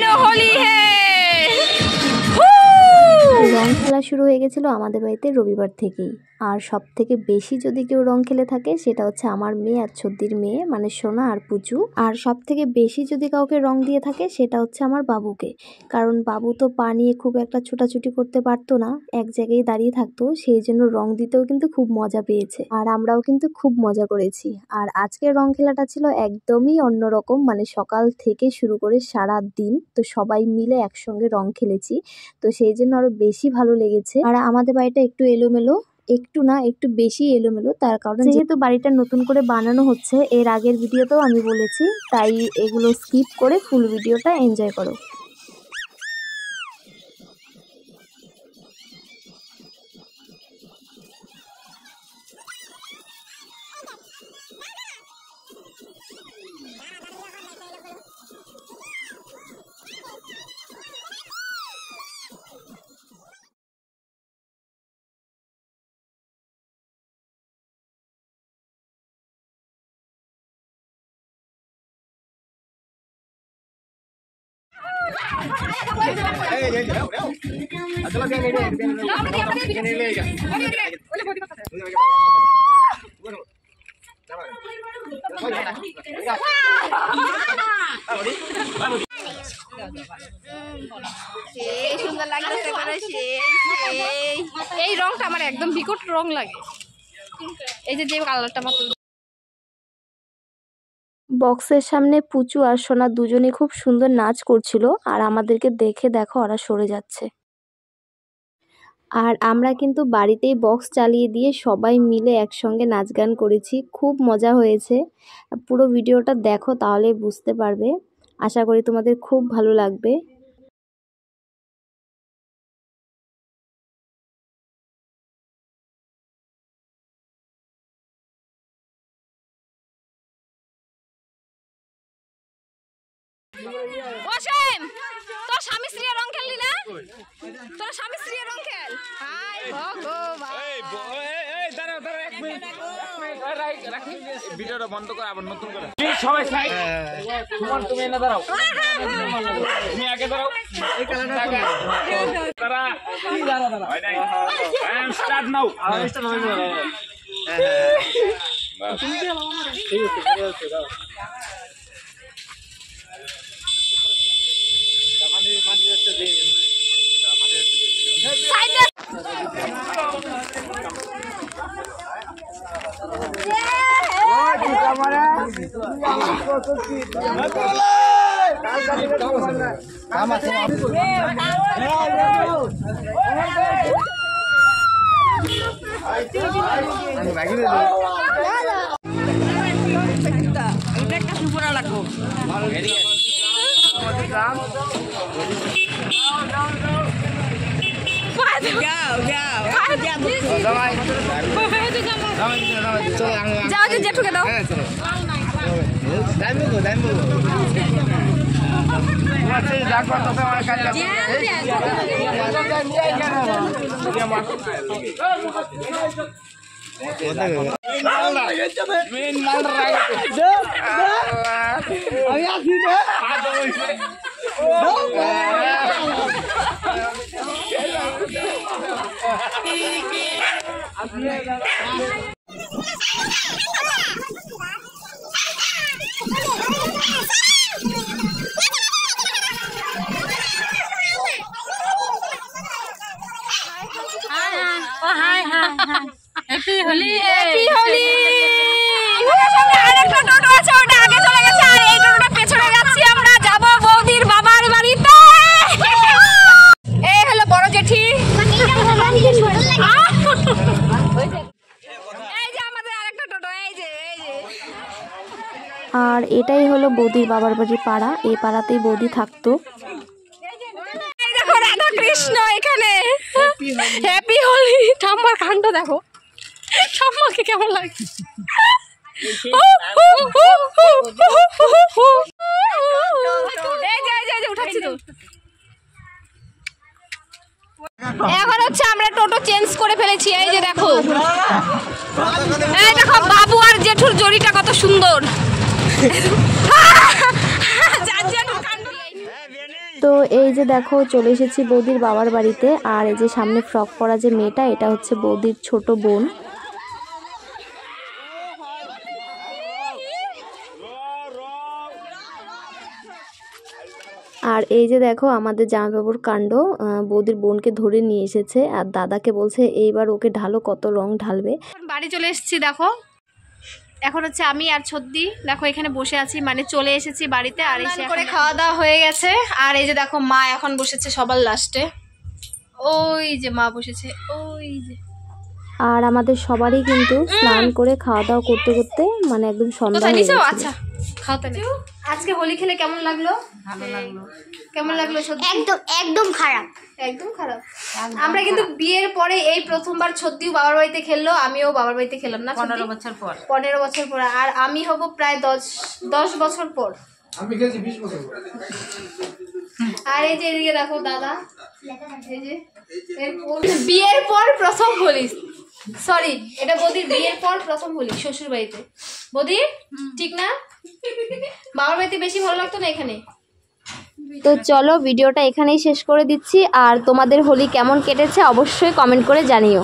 मानो होली है। রং খেলা শুরু হয়ে গেছিলো আমাদের বাড়িতে রবিবার থেকেই। আর সব থেকে বেশি যদি কেউ রং খেলে থাকে সেটা হচ্ছে আমার মেয়ে আর ছদ্দির মেয়ে, মানে সোনা আর পুচু। আর সব থেকে বেশি যদি কাউকে রং দিয়ে থাকে সেটা হচ্ছে আমার বাবুকে, কারণ বাবু তো পা নিয়ে খুব একটা ছোটাছুটি করতে পারতো না, এক জায়গায় দাঁড়িয়ে থাকতো, সেই জন্য রং দিতেও কিন্তু খুব মজা পেয়েছে। আর আমরাও কিন্তু খুব মজা করেছি। আর আজকের রং খেলাটা ছিল একদমই অন্যরকম, মানে সকাল থেকে শুরু করে সারা দিন তো সবাই মিলে একসঙ্গে রং খেলেছি, তো সেই জন্য আরো বেশি ভালো লেগেছে। আর আমাদের বাড়িটা একটু এলোমেলো, একটু না একটু বেশি এলোমেলো, তার কারণ যেহেতু বাড়িটা নতুন করে বানানো হচ্ছে, এর আগের ভিডিওতেও আমি বলেছি, তাই এগুলো স্কিপ করে ফুল ভিডিওটা এনজয় করো। সুন্দর লাগছে, এই রংটা আমার একদম বিকট রং লাগে, এই যে কালারটা মাত্র। বক্সের সামনে পুচু আর সোনা দুজনে খুব সুন্দর নাচ করছিল, আর আমাদেরকে দেখে দেখো ওরা সরে যাচ্ছে। আর আমরা কিন্তু বাড়িতেই বক্স চালিয়ে দিয়ে সবাই মিলে একসঙ্গে নাচ গান করেছি, খুব মজা হয়েছে। পুরো ভিডিওটা দেখো তাহলে বুঝতে পারবে, আশা করি তোমাদের খুব ভালো লাগবে। অসীম, তোর স্বামী স্ত্রী রং খেললি না? তোর স্বামী স্ত্রী রং খেল। হাই ভগবান, এই দাঁড়াও দাঁড়াও, এক মিনিট রাখি, ভিডিওটা বন্ধ করে আবার নতুন করে সবাই সাইড। সুমন তুমি না দাঁড়াও, তুমি আগে দাঁড়াও, এই কালারটা তারা দাঁড়াও হয় নাই। এন্ড স্টার্ট নাও, স্টার্ট হয়ে যাবে। বাস ঠিক আছে, দাও মাঝে একটা দে, মাঝে একটা দে। যাও যে জেঠুকে দাও। Happy Holi, happy Holi. আরেকটা টোটো আছে, ওটা আগে চলে গেছে, আর এই টোটোটা পেছনে যাচ্ছি আমরা, যাব বৌদির বাবার বাড়িতে। এই হলো বড় জেঠি, এই যে আমাদের আরেকটা টোটো, এই যে আর এটাই হলো বৌদির বাবার বাড়ির পাড়া, এই পাড়াতেই বৌদি থাকতো। দেখো রাধা কৃষ্ণ এখানে, হ্যাপি হোলি। ঠাম্মার কাণ্ড দেখো, ঠাম্মাকে কেমন লাগছে। উঠাচ্ছি তো। এখন হচ্ছে আমরা টোটো চেঞ্জ করে ফেলেছি, এই যে দেখো, এই দেখো বাবু আর জেঠুর জড়িটা কত সুন্দর। তো এই যে দেখো চলে এসেছি বৌদির বাবার বাড়িতে। আর এই যে সামনে ফ্রক পরা যে মেয়েটা, এটা হচ্ছে বৌদির ছোট বোন। আর এই যে দেখো আমাদের জামাইবাবুর কাণ্ড, বৌদির বোনকে ধরে নিয়ে এসেছে আর দাদাকে বলছে এইবার ওকে ঢালো, কত রং ঢালবে। বাড়ি চলে এসেছি দেখো, এখন হচ্ছে আমি আর ছদ্দি দেখো এখানে বসে আছি, মানে চলে এসেছি বাড়িতে। আর এসে করে খাওয়া দাওয়া হয়ে গেছে। আর এই যে দেখো মা এখন বসেছে সবার লাস্টে, ওই যে মা বসেছে ওই যে। আর আমাদের সবারই কিন্তু স্নান করে খাওয়া দাওয়া করতে করতে মানে একদম সন্ধ্যা হয়ে গেছে। আচ্ছা খাওয়াতে নেই। আজকে হোলি খেলে কেমন লাগলো? ভালো লাগলো। কেমন লাগলো? একদম খারাপ। একদম খারাপ। আমরা কিন্তু বিয়ের পরে এই প্রথমবার ছদ্দিও বাবার বাড়িতে খেললো, আমিও বাবার বাড়িতে খেলাম না 15 বছর পর। 15 বছর পর। আর আমি হব প্রায় 10 বছর পর। আমি খেলছি 20 বছর। আর এই যে এদিকে দেখো দাদা, এই যে বিয়ের পর প্রথম হোলি, সরি এটা বৌদির বিয়ের পর প্রথম হোলি শ্বশুর বাড়িতে। বৌদি ঠিক না? বাবার বাড়িতে বেশি ভালো লাগতো না এখানে? তো চলো ভিডিওটা এখানেই শেষ করে দিচ্ছি। আর তোমাদের হোলি কেমন কেটেছে অবশ্যই কমেন্ট করে জানিও।